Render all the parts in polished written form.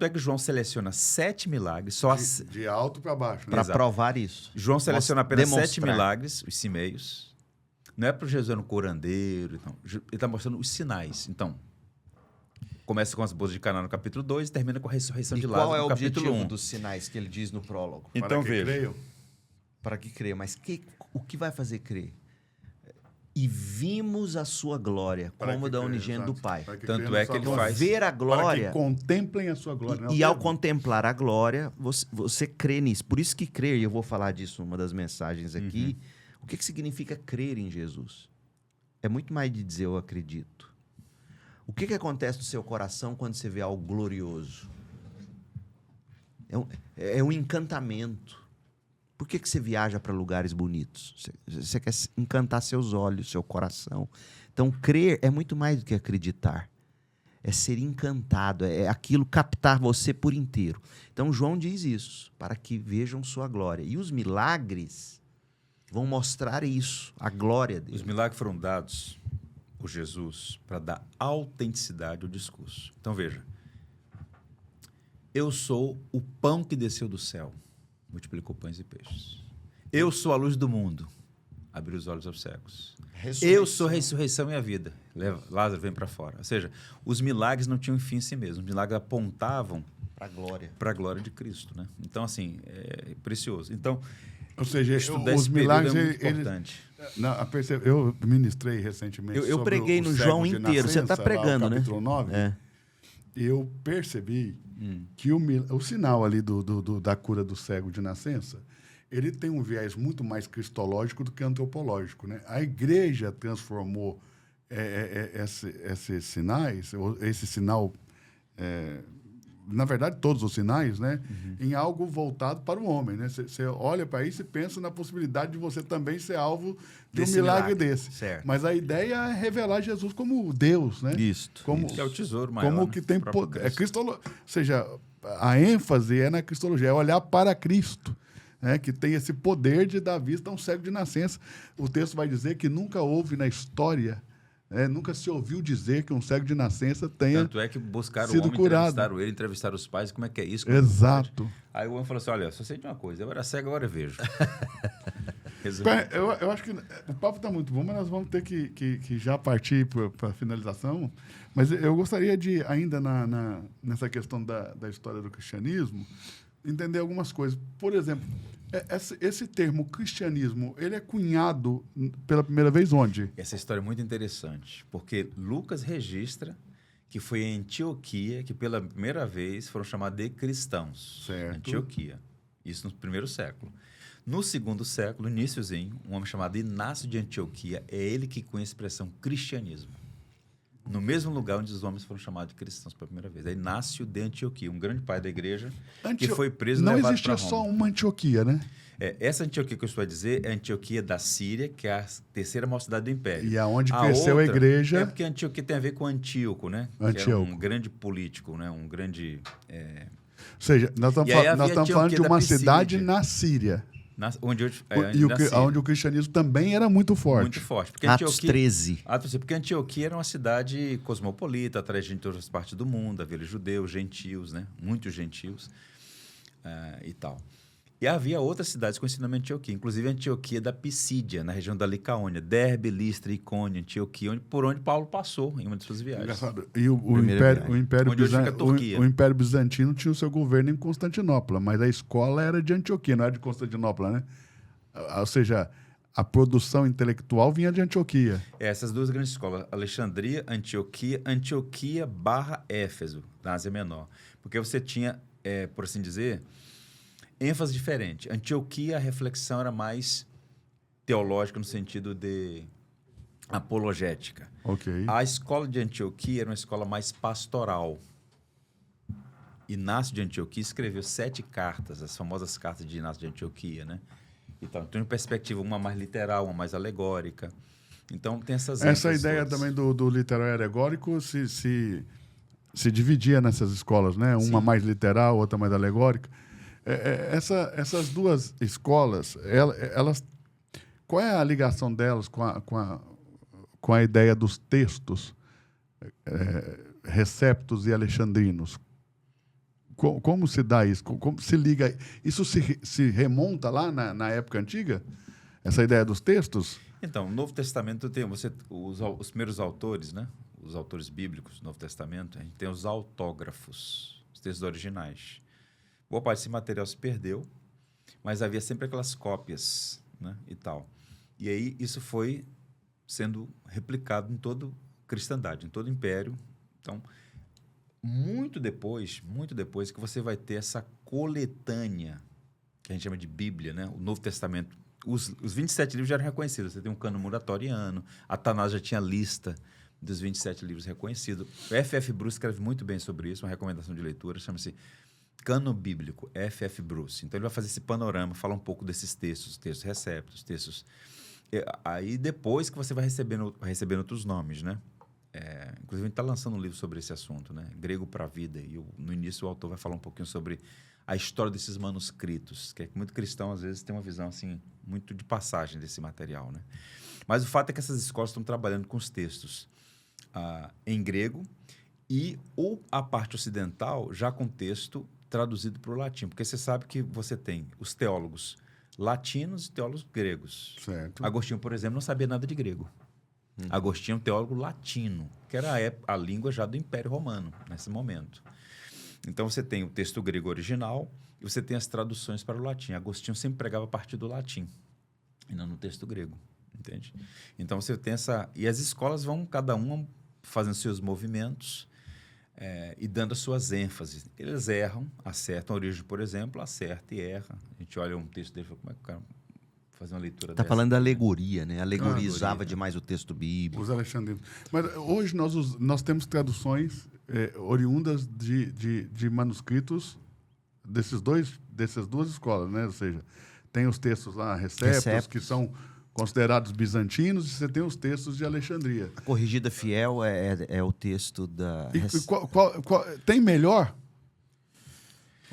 Tanto é que João seleciona 7 milagres, De alto para baixo. Né? Para provar isso. João seleciona apenas 7 demonstrar. milagres, os cimeios. Não é para Jesus era um curandeiro. Então. Ele está mostrando os sinais. Então, começa com as bodas de Caná no capítulo 2 e termina com a ressurreição de Lázaro qual é o no capítulo objetivo 1. dos sinais que ele diz no prólogo? Então, Para que veja. creiam. Para que crer. Mas o que vai fazer crer? E vimos a sua glória, Para como que da creiam, unigênito do exato. Pai. Para que Tanto creiam na é sua que ele glória. faz- Ver a Para glória... que contemplem a sua glória. E ao contemplar a glória, você crê nisso. Por isso que crer, e eu vou falar disso numa das mensagens aqui, o que significa crer em Jesus? É muito mais de dizer eu acredito. O que acontece no seu coração quando você vê algo glorioso? É um encantamento. Por que você viaja para lugares bonitos? Você quer encantar seus olhos, seu coração. Então, crer é muito mais do que acreditar. É ser encantado, é aquilo captar você por inteiro. Então, João diz isso, para que vejam sua glória. E os milagres vão mostrar isso, a glória dele. Os milagres foram dados por Jesus para dar autenticidade ao discurso. Então, veja. Eu sou o pão que desceu do céu. Multiplicou pães e peixes. Eu sou a luz do mundo. Abriu os olhos aos cegos. Eu sou a ressurreição e a vida. Lázaro vem para fora. Ou seja, os milagres não tinham fim em si mesmos. Os milagres apontavam para a glória de Cristo. Né? Então, assim, é precioso. Então, Ou seja, estudar os esse período milagres... é muito importante. Eu ministrei recentemente Eu sobre preguei o no cego João de inteiro. Você está nascença, pregando, lá, o né? capítulo 9. É. Eu percebi que o sinal ali da cura do cego de nascença, ele tem um viés muito mais cristológico do que antropológico. Né? A igreja transformou esses sinais, esse sinal, na verdade, todos os sinais, né, em algo voltado para o homem. Né? Você olha para isso e pensa na possibilidade de você também ser alvo de um milagre desse. Certo. Mas a ideia é revelar Jesus como Deus, né? Isto. Como, Que é o tesouro maior. como né? que tem O próprio poder. Cristo. Ou seja, a ênfase é na cristologia, é olhar para Cristo, né, que tem esse poder de dar vista a um cego de nascença. O texto vai dizer que nunca houve na história, nunca se ouviu dizer que um cego de nascença tenha Tanto é que buscaram o sido homem, curado. entrevistaram os pais, como é que é isso? Como é que Exato. pode? Aí o homem falou assim, olha, só sei de uma coisa, eu era cego, agora eu vejo. Eu acho que o papo está muito bom, mas nós vamos ter que já partir para a finalização. Mas eu gostaria de, ainda nessa questão da história do cristianismo, entender algumas coisas. Por exemplo, esse termo cristianismo, ele é cunhado pela primeira vez onde? Essa história é muito interessante, porque Lucas registra que foi em Antioquia que pela primeira vez foram chamados de cristãos. Certo. Antioquia. Isso no primeiro século. No segundo século, iníciozinho, um homem chamado Inácio de Antioquia, é ele que cunha a expressão cristianismo. No mesmo lugar onde os homens foram chamados de cristãos pela primeira vez. É Inácio de Antioquia, um grande pai da igreja, que foi preso e Não levado existia para Roma. só uma Antioquia, né? Essa Antioquia que eu estou a dizer é a Antioquia da Síria, que é a terceira maior cidade do Império. E aonde cresceu a igreja... É porque Antioquia tem a ver com Antíoco, né? Antíoco. Que é um grande político, né? Um grande... Ou seja, nós estamos E aí havia falando de Antioquia uma da Pisídia. cidade na Síria. Onde Onde o cristianismo também era muito forte. Muito forte. Porque Atos 13. Porque Antioquia era uma cidade cosmopolita, atrás de todas as partes do mundo, havia judeus, gentios, né? Muitos gentios e tal. E havia outras cidades com esse nome Antioquia, inclusive Antioquia da Pisídia, na região da Licaônia, Derbe, Listra, Icônio, Antioquia, por onde Paulo passou em uma de suas viagens. Engraçado. E o Primeira Império Onde hoje fica a Turquia. o Império Bizantino tinha o seu governo em Constantinopla, mas a escola era de Antioquia, não era de Constantinopla, né? Ou seja, a produção intelectual vinha de Antioquia. Essas duas grandes escolas, Alexandria, Antioquia barra Éfeso, na Ásia Menor. Porque você tinha, por assim dizer, ênfase diferente. Antioquia, a reflexão era mais teológica no sentido de apologética. Ok. A escola de Antioquia era uma escola mais pastoral. Inácio de Antioquia escreveu 7 cartas, as famosas cartas de Inácio de Antioquia, né? Então, tem uma perspectiva, uma mais literal, uma mais alegórica. Então, tem essas Essa ideia todas. também do literal e alegórico se dividia nessas escolas, né? Uma Sim. mais literal, outra mais alegórica. Essas duas escolas, elas, qual é a ligação delas com a ideia dos textos receptos e alexandrinos? Como se dá isso? Como se liga? Isso se remonta lá na época antiga? Essa ideia dos textos? Então, no Novo Testamento tem os primeiros autores, né? Os autores bíblicos do Novo Testamento, a gente tem os autógrafos, os textos originais. Boa parte desse material se perdeu, mas havia sempre aquelas cópias, né? E tal. E aí isso foi sendo replicado em toda a cristandade, em todo o império. Então, muito depois que você vai ter essa coletânea, que a gente chama de Bíblia, né? O Novo Testamento. Os 27 livros já eram reconhecidos. Você tem um cano muratoriano, a Tanás já tinha lista dos 27 livros reconhecidos. O F.F. Bruce escreve muito bem sobre isso, uma recomendação de leitura, chama-se Cano Bíblico, F.F. Bruce. Então, ele vai fazer esse panorama, falar um pouco desses textos receptos, textos... Aí, depois que você vai recebendo outros nomes, né? Inclusive, a gente está lançando um livro sobre esse assunto, né? Grego para a Vida. E no início, o autor vai falar um pouquinho sobre a história desses manuscritos, que muito cristão, às vezes, tem uma visão assim, muito de passagem desse material, né? Mas o fato é que essas escolas estão trabalhando com os textos em grego ou a parte ocidental já com texto traduzido para o latim, porque você sabe que você tem os teólogos latinos e teólogos gregos. Certo. Agostinho, por exemplo, não sabia nada de grego. Agostinho é um teólogo latino, que era a língua já do Império Romano, nesse momento. Então, você tem o texto grego original e você tem as traduções para o latim. Agostinho sempre pregava a partir do latim, e não no texto grego, entende? Então, você tem essa... E as escolas vão, cada uma, fazendo seus movimentos e dando as suas ênfases. Eles erram, acertam. A Origem, por exemplo, acerta e erra. A gente olha um texto dele e fala, como é que o cara fazer uma leitura dessa? Está falando da alegoria, né? Alegorizava demais o texto bíblico. Os alexandrinos. Mas hoje nós temos traduções oriundas de manuscritos dessas duas escolas, né? Ou seja, tem os textos lá, receptos, que são considerados bizantinos, e você tem os textos de Alexandria. A Corrigida Fiel é o texto da... Tem melhor?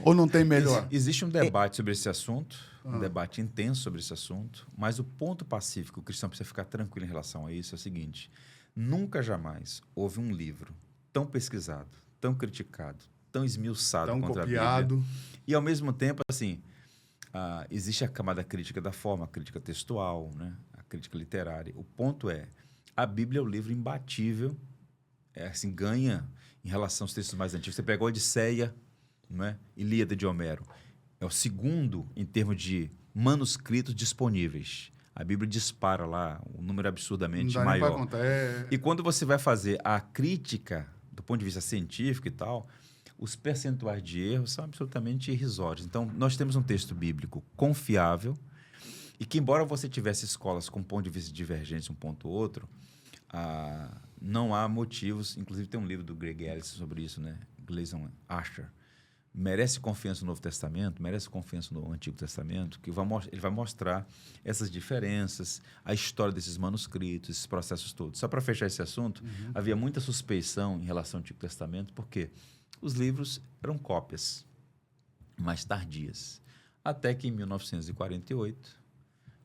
Ou não tem melhor? Existe um debate sobre esse assunto, um debate intenso sobre esse assunto, mas o ponto pacífico, o cristão precisa ficar tranquilo em relação a isso, é o seguinte: nunca, jamais houve um livro tão pesquisado, tão criticado, tão esmiuçado tão contra copiado. a Bíblia. E, ao mesmo tempo, assim, existe a camada crítica da forma, a crítica textual, né? A crítica literária. O ponto é, a Bíblia é o livro imbatível, assim, ganha em relação aos textos mais antigos. Você pega a Odisseia, não é? Ilíada de Homero. É o segundo em termos de manuscritos disponíveis. A Bíblia dispara lá um número absurdamente não dá nem maior. pra contar. E quando você vai fazer a crítica do ponto de vista científico e tal, os percentuais de erros são absolutamente irrisórios. Então, nós temos um texto bíblico confiável e que, embora você tivesse escolas com ponto de vista divergente um ponto ou outro, não há motivos. Inclusive, tem um livro do Greg Ellis sobre isso, né? Gleason Asher. Merece confiança no Novo Testamento, merece confiança no Antigo Testamento, que ele vai mostrar essas diferenças, a história desses manuscritos, esses processos todos. Só para fechar esse assunto, havia muita suspeição em relação ao Antigo Testamento, porque os livros eram cópias mais tardias. Até que, em 1948,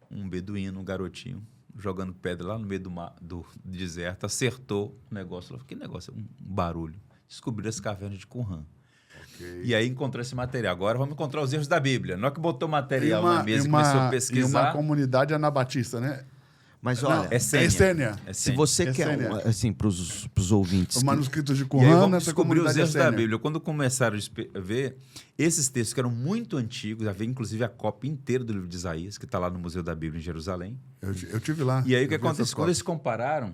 um beduíno, um garotinho, jogando pedra lá no meio do deserto, acertou o negócio. Falou, que negócio? Um barulho. Descobriram as cavernas de Qumran. Okay. E aí encontrou esse material. Agora vamos encontrar os erros da Bíblia. Não é que botou material na mesa e começou a pesquisar. E uma comunidade anabatista, né? Mas olha, Essênia. Se você quer, assim, para os ouvintes... Os manuscritos de Qumran, e aí vamos nessa descobrir os erros Essênia. da Bíblia. Quando começaram a ver esses textos que eram muito antigos, havia inclusive a cópia inteira do livro de Isaías, que está lá no Museu da Bíblia em Jerusalém. Eu tive lá. E aí o que acontece? Quando eles compararam,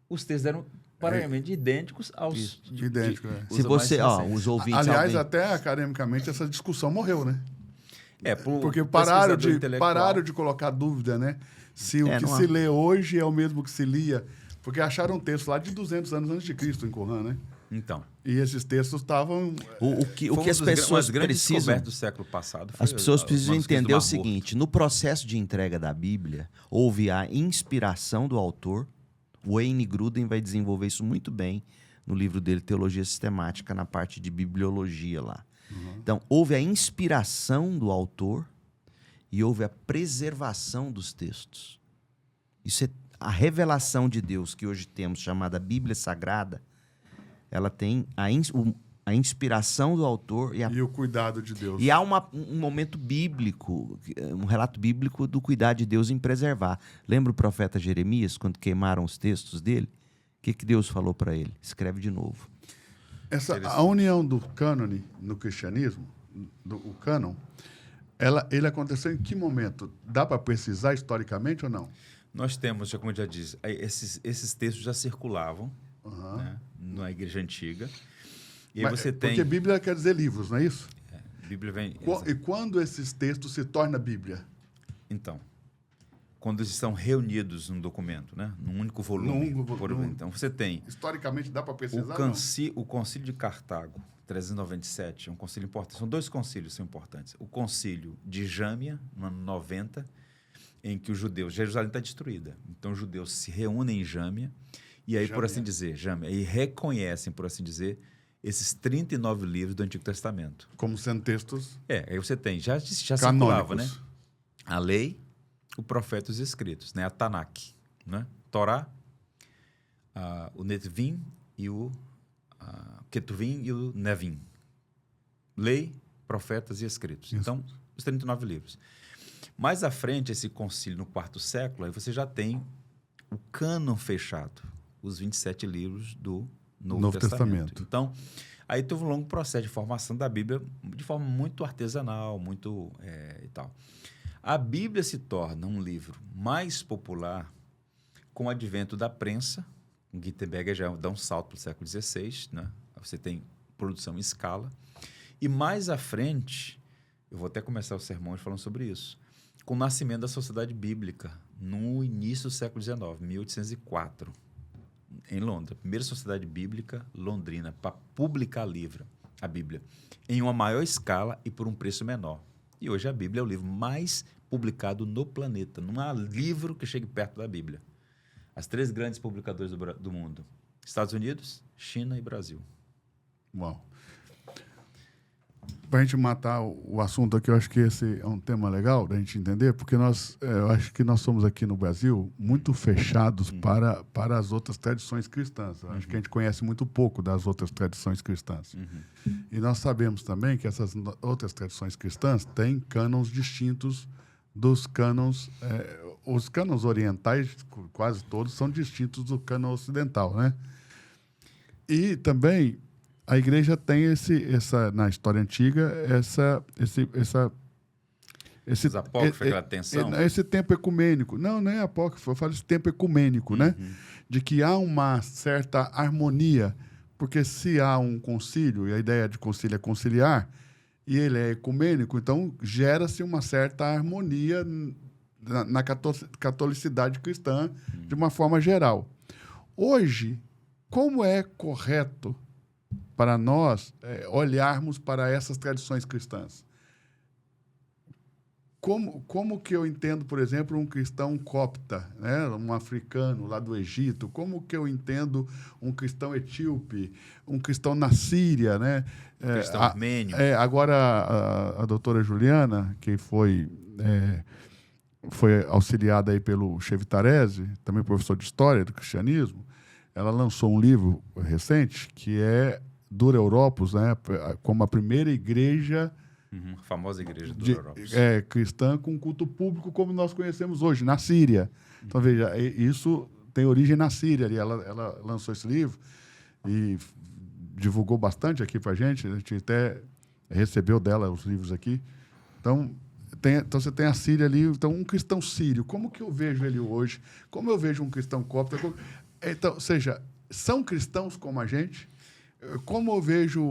os textos eram praticamente idênticos aos... Idênticos, Se você, os ouvintes... Aliás, até academicamente, essa discussão morreu, né? Porque pararam de colocar dúvida, né? Se o que se lê hoje é o mesmo que se lia. Porque acharam um texto lá de 200 anos antes de Cristo em Qumran, né? Então. E esses textos estavam... O que as pessoas precisam... do século passado. As pessoas precisam entender o seguinte: no processo de entrega da Bíblia, houve a inspiração do autor. O Wayne Grudem vai desenvolver isso muito bem no livro dele, Teologia Sistemática, na parte de bibliologia lá. Então, houve a inspiração do autor e houve a preservação dos textos. Isso é a revelação de Deus que hoje temos, chamada Bíblia Sagrada. Ela tem a a inspiração do autor E o cuidado de Deus. e há um momento bíblico, um relato bíblico do cuidado de Deus em preservar. Lembra o profeta Jeremias, quando queimaram os textos dele? O que Deus falou para ele? Escreve de novo. A união do cânone no cristianismo, o cânon, ele aconteceu em que momento? Dá para precisar historicamente ou não? Nós temos, como eu já disse, esses textos já circulavam, né, na Igreja Antiga. E aí você tem... Porque Bíblia quer dizer livros, não é isso? Bíblia vem... E quando esses textos se tornam Bíblia? Então, quando eles estão reunidos num documento, né, num único volume. Então, você tem... Historicamente dá para precisar? O Concílio de Cartago, 397, é um concílio importante. São 2 concílios que são importantes. O Concílio de Jâmia, no ano 90, em que os judeus... Jerusalém está destruída. Então, os judeus se reúnem em Jâmia, e aí, por assim dizer, e reconhecem, por assim dizer, esses 39 livros do Antigo Testamento. Como sendo textos... Aí você tem, já circulava, né? A lei, o profeta e os escritos, né? A Tanakh, né? Torá, o Netvim e o Ketuvim e o Nevim. Lei, profetas e escritos. Isso. Então, os 39 livros. Mais à frente, esse concílio no 4º século, aí você já tem o cânon fechado, os 27 livros do Novo Testamento. Então, aí teve um longo processo de formação da Bíblia de forma muito artesanal, muito e tal. A Bíblia se torna um livro mais popular com o advento da prensa. Gutenberg já dá um salto para o século XVI, né? Você tem produção em escala. E mais à frente, eu vou até começar o sermão falando sobre isso, com o nascimento da Sociedade Bíblica, no início do século XIX, 1804, em Londres. A primeira Sociedade Bíblica londrina para publicar a Bíblia, em uma maior escala e por um preço menor. E hoje a Bíblia é o livro mais publicado no planeta. Não há livro que chegue perto da Bíblia. As 3 grandes publicadoras do mundo: Estados Unidos, China e Brasil. Uau. Para a gente matar o assunto aqui, eu acho que esse é um tema legal da gente entender, porque eu acho que nós somos aqui no Brasil muito fechados para as outras tradições cristãs. Eu acho que a gente conhece muito pouco das outras tradições cristãs. E nós sabemos também que essas outras tradições cristãs têm cânons distintos dos cânons... os cânons orientais, quase todos, são distintos do cânon ocidental, né? E também... A igreja tem na história antiga, Os apócrifos, aquela tensão. Esse tempo ecumênico. Não é apócrifo, eu falo esse tempo ecumênico, né? De que há uma certa harmonia, porque se há um concílio, e a ideia de concílio é conciliar, e ele é ecumênico, então gera-se uma certa harmonia na catolicidade cristã, de uma forma geral. Hoje, como é correto para nós olharmos para essas tradições cristãs? Como que eu entendo, por exemplo, um cristão copta, né? Um africano lá do Egito? Como que eu entendo um cristão etíope, um cristão na Síria, né? Cristão armênio. Agora, a doutora Juliana, que foi auxiliada aí pelo Chevitarese, também professor de História do Cristianismo, ela lançou um livro recente que é Dura Europos, né? Como a primeira igreja... A famosa igreja Dura Europos. Cristã com culto público como nós conhecemos hoje, na Síria. Então, veja, isso tem origem na Síria. Ela lançou esse livro e divulgou bastante aqui para a gente até recebeu dela os livros aqui. Então você tem a Síria ali. Então, um cristão sírio, como que eu vejo ele hoje? Como eu vejo um cristão copta? Então, ou seja, são cristãos como a gente? Como eu vejo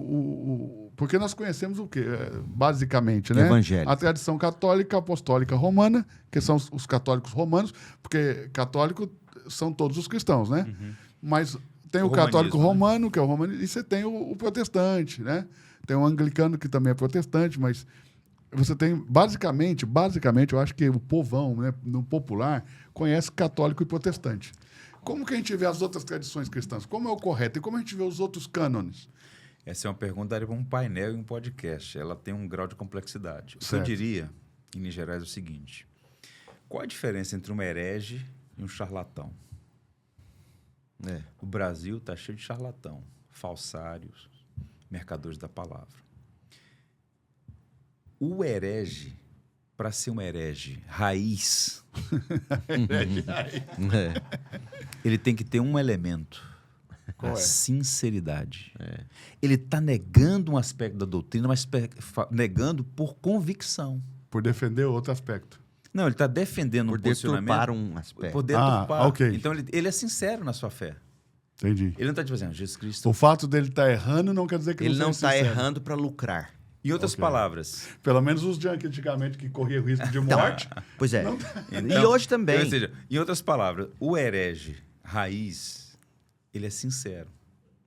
porque nós conhecemos o quê? Basicamente, né? Evangelho. A tradição católica apostólica romana, que são os católicos romanos, porque católico são todos os cristãos, né? Mas tem o católico romano, que é o romano, e você tem o protestante, né? Tem o anglicano, que também é protestante, mas você tem, basicamente, eu acho que o povão, né, no popular, conhece católico e protestante. Como que a gente vê as outras tradições cristãs? Como é o correto? E como a gente vê os outros cânones? Essa é uma pergunta daria para um painel e um podcast. Ela tem um grau de complexidade. O que eu diria, em Minas Gerais, é o seguinte. Qual a diferença entre um herege e um charlatão? O Brasil está cheio de charlatão, falsários, mercadores da palavra. O herege, para ser um herege raiz, ele tem que ter um elemento, Qual a é? sinceridade. Ele está negando um aspecto da doutrina, mas negando por convicção. Por defender outro aspecto. Não, ele está defendendo Por um posicionamento. deturpar um aspecto. Por deturpar. ok. Então, ele é sincero na sua fé. Entendi. Ele não está dizendo, Jesus Cristo... O fato dele estar errando não quer dizer que Ele não não seja está sincero. errando para lucrar. Em outras Ok. palavras... Pelo menos os junkies antigamente que corriam risco de morte. Pois é. Então, E hoje também. Ou seja, em outras palavras, o herege raiz, ele é sincero,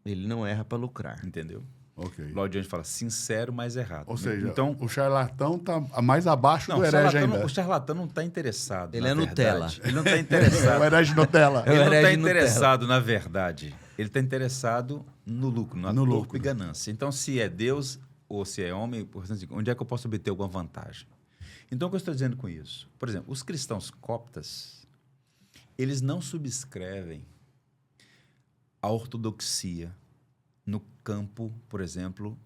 Ele não erra para lucrar. entendeu? Ok. Lloyd Jones fala sincero, mas errado. Ou seja, então, o charlatão está mais abaixo não, do o herege charlatão, ainda. o charlatão não está interessado. Ele na é Nutella. verdade. Ele não está É o interessado. herege Nutella. É o Ele não está herege Nutella. interessado na verdade. Ele está interessado no lucro, no No corpo lucro. e ganância. Então, se é Deus ou se é homem, portanto, onde é que eu posso obter alguma vantagem? Então, o que eu estou dizendo com isso? Por exemplo, os cristãos coptas, eles não subscrevem a ortodoxia no campo, por exemplo,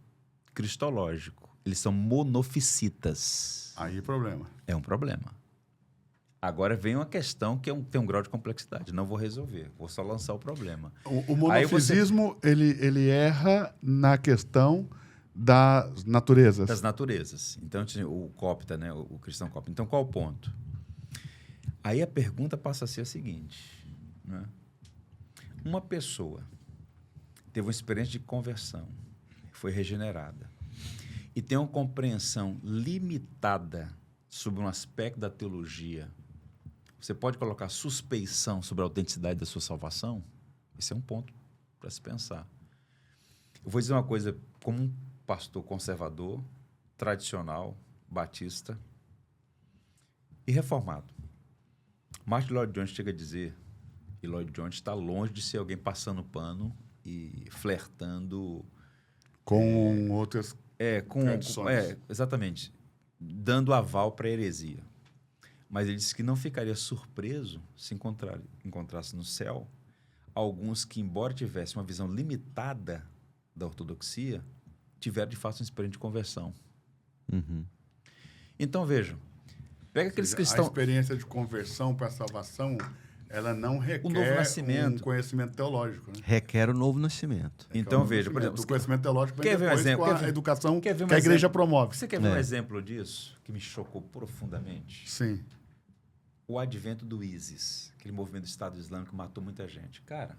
cristológico. Eles são monofisitas. Aí é problema. É um problema. Agora vem uma questão que tem um grau de complexidade. Não vou resolver, vou só lançar o problema. O Aí monofisismo, ele erra na questão das naturezas. Das naturezas. Então, o copta, né? O cristão copta. Então, qual o ponto? Aí a pergunta passa a ser a seguinte, né? Uma pessoa teve uma experiência de conversão, foi regenerada, e tem uma compreensão limitada sobre um aspecto da teologia. Você pode colocar suspeição sobre a autenticidade da sua salvação? Esse é um ponto para se pensar. Eu vou dizer uma coisa, como um pastor conservador, tradicional, batista e reformado. Martin Lloyd Jones chega a dizer, e Lloyd Jones está longe de ser alguém passando pano e flertando Com outras tradições. exatamente, dando aval para a heresia. Mas ele disse que não ficaria surpreso se encontrasse no céu alguns que, embora tivessem uma visão limitada da ortodoxia, tiveram de fato uma experiência de conversão. Uhum. Então, vejam, pega aqueles A cristãos... experiência de conversão para a salvação, ela não requer novo nascimento. um conhecimento teológico. Né? Requer o novo nascimento. Então, o veja, por exemplo, o conhecimento teológico vem quer ver um depois exemplo? com Quer a ver- educação quer ver um que a igreja exemplo? promove. Você quer ver um É. exemplo disso que me chocou profundamente? Sim. O advento do ISIS, aquele movimento do Estado Islâmico que matou muita gente. Cara,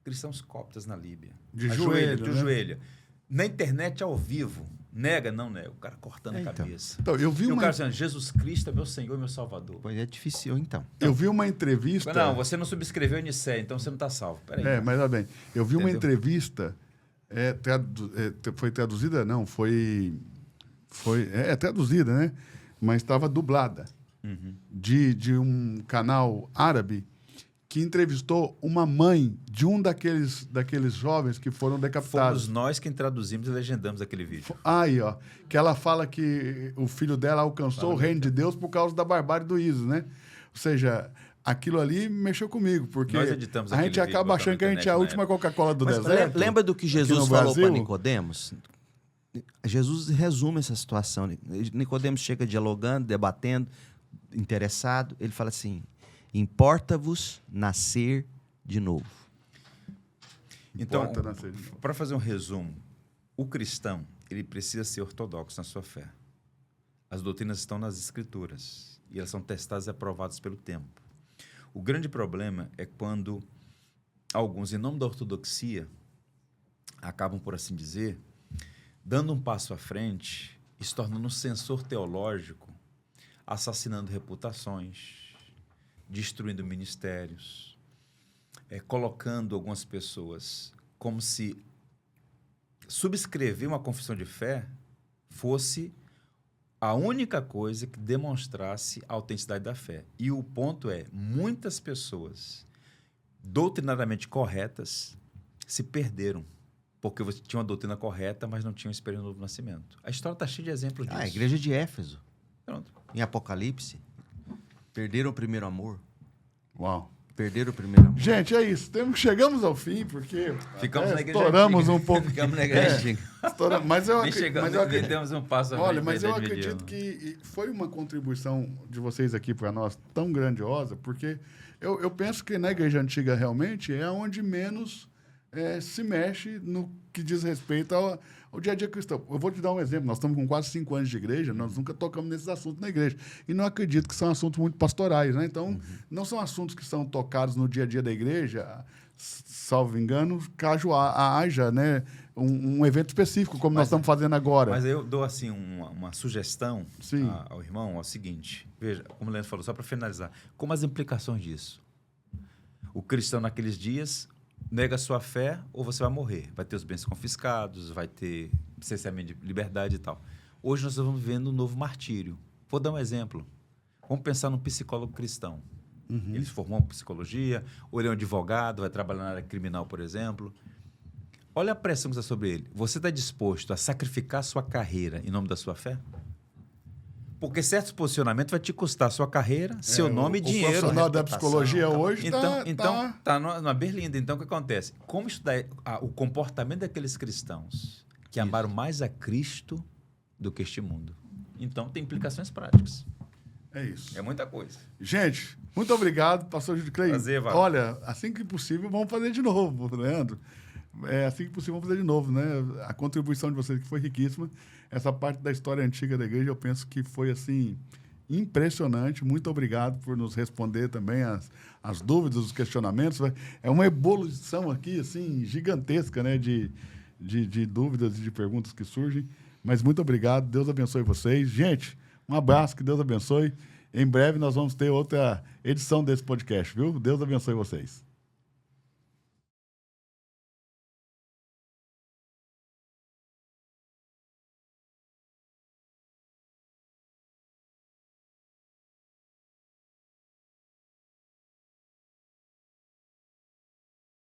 cristãos coptas na Líbia. De Ajoelha, joelho, de né? joelho. Na internet, ao vivo. Nega, não nega. O cara cortando a Então. cabeça. Então, eu vi E o uma, cara dizendo, Jesus Cristo é meu Senhor e meu Salvador. Pois é difícil, então. eu vi uma entrevista... Não, você não subscreveu a Nicéia, então você não está salvo. Peraí. Mas olha bem, eu vi uma Entendeu? entrevista, foi traduzida? Não, foi traduzida, né? Mas estava dublada, Uhum. de um canal árabe que entrevistou uma mãe de um daqueles jovens que foram decapitados. Fomos nós quem traduzimos e legendamos aquele vídeo. Aí, ó, que ela fala que o filho dela alcançou o reino de Deus por causa da barbárie do ISIS, né? Ou seja, aquilo ali mexeu comigo, porque Nós editamos a aquele gente vídeo, acaba botamos achando na que a gente é a internet na última Coca-Cola do Mas deserto. lembra do que aqui Jesus no falou para Brasil? Nicodemos? Jesus resume essa situação. Nicodemos chega dialogando, debatendo, interessado. Ele fala assim: importa-vos nascer de novo. Então, Importa nascer de novo. para fazer um resumo, o cristão ele precisa ser ortodoxo na sua fé. As doutrinas estão nas Escrituras e elas são testadas e aprovadas pelo tempo. O grande problema é quando alguns, em nome da ortodoxia, acabam, por assim dizer, dando um passo à frente e se tornando um censor teológico, assassinando reputações, destruindo ministérios, colocando algumas pessoas como se subscrever uma confissão de fé fosse a única coisa que demonstrasse a autenticidade da fé. E o ponto é, muitas pessoas doutrinariamente corretas se perderam, porque você tinha uma doutrina correta, mas não tinha uma experiência do novo nascimento. A história está cheia de exemplos disso. A igreja de Éfeso, Pronto. em Apocalipse, perderam o primeiro amor. Uau. Perderam o primeiro amor. Gente, é isso. Chegamos ao fim, porque Ficamos na igreja estouramos antiga. um pouco. Ficamos na igreja antiga. Mas eu Nem acredito. chegamos, Mas eu nem acredito. demos um passo à Olha, frente mas da eu idade acredito medieval. que foi uma contribuição de vocês aqui para nós tão grandiosa, porque eu penso que na igreja antiga realmente é onde menos se mexe no que diz respeito ao dia a dia cristão. Eu vou te dar um exemplo. Nós estamos com quase 5 anos de igreja, nós nunca tocamos nesses assuntos na igreja. E não acredito que são assuntos muito pastorais, né? Então, não são assuntos que são tocados no dia a dia da igreja, salvo engano, caso haja, né, um evento específico, como nós estamos fazendo agora. Mas eu dou assim uma sugestão Sim. ao irmão, é o seguinte, veja, como o Leandro falou, só para finalizar, como as implicações disso. O cristão naqueles dias nega a sua fé ou você vai morrer. Vai ter os bens confiscados, vai ter licenciamento de liberdade e tal. Hoje nós estamos vivendo um novo martírio. Vou dar um exemplo. Vamos pensar num psicólogo cristão. Ele se formou em psicologia, ou ele é um advogado, vai trabalhar na área criminal, por exemplo. Olha a pressão que está sobre ele. Você está disposto a sacrificar a sua carreira em nome da sua fé? Porque certos posicionamentos vai te custar sua carreira, seu nome e dinheiro. O profissional da reputação, psicologia hoje Então, numa berlinda. Então, o que acontece? Como estudar o comportamento daqueles cristãos que amaram mais a Cristo do que este mundo? Então, tem implicações práticas. É isso. É muita coisa. Gente, muito obrigado, pastor Júlio Clay. Prazer, Val. Olha, assim que possível, vamos fazer de novo, Leandro. Assim que possível, vamos fazer de novo, né? A contribuição de vocês que foi riquíssima. Essa parte da história antiga da igreja, eu penso que foi, assim, impressionante. Muito obrigado por nos responder também as dúvidas, os questionamentos. É uma evolução aqui, assim, gigantesca, né? De dúvidas e de perguntas que surgem. Mas muito obrigado. Deus abençoe vocês. Gente, um abraço, que Deus abençoe. Em breve nós vamos ter outra edição desse podcast, viu? Deus abençoe vocês.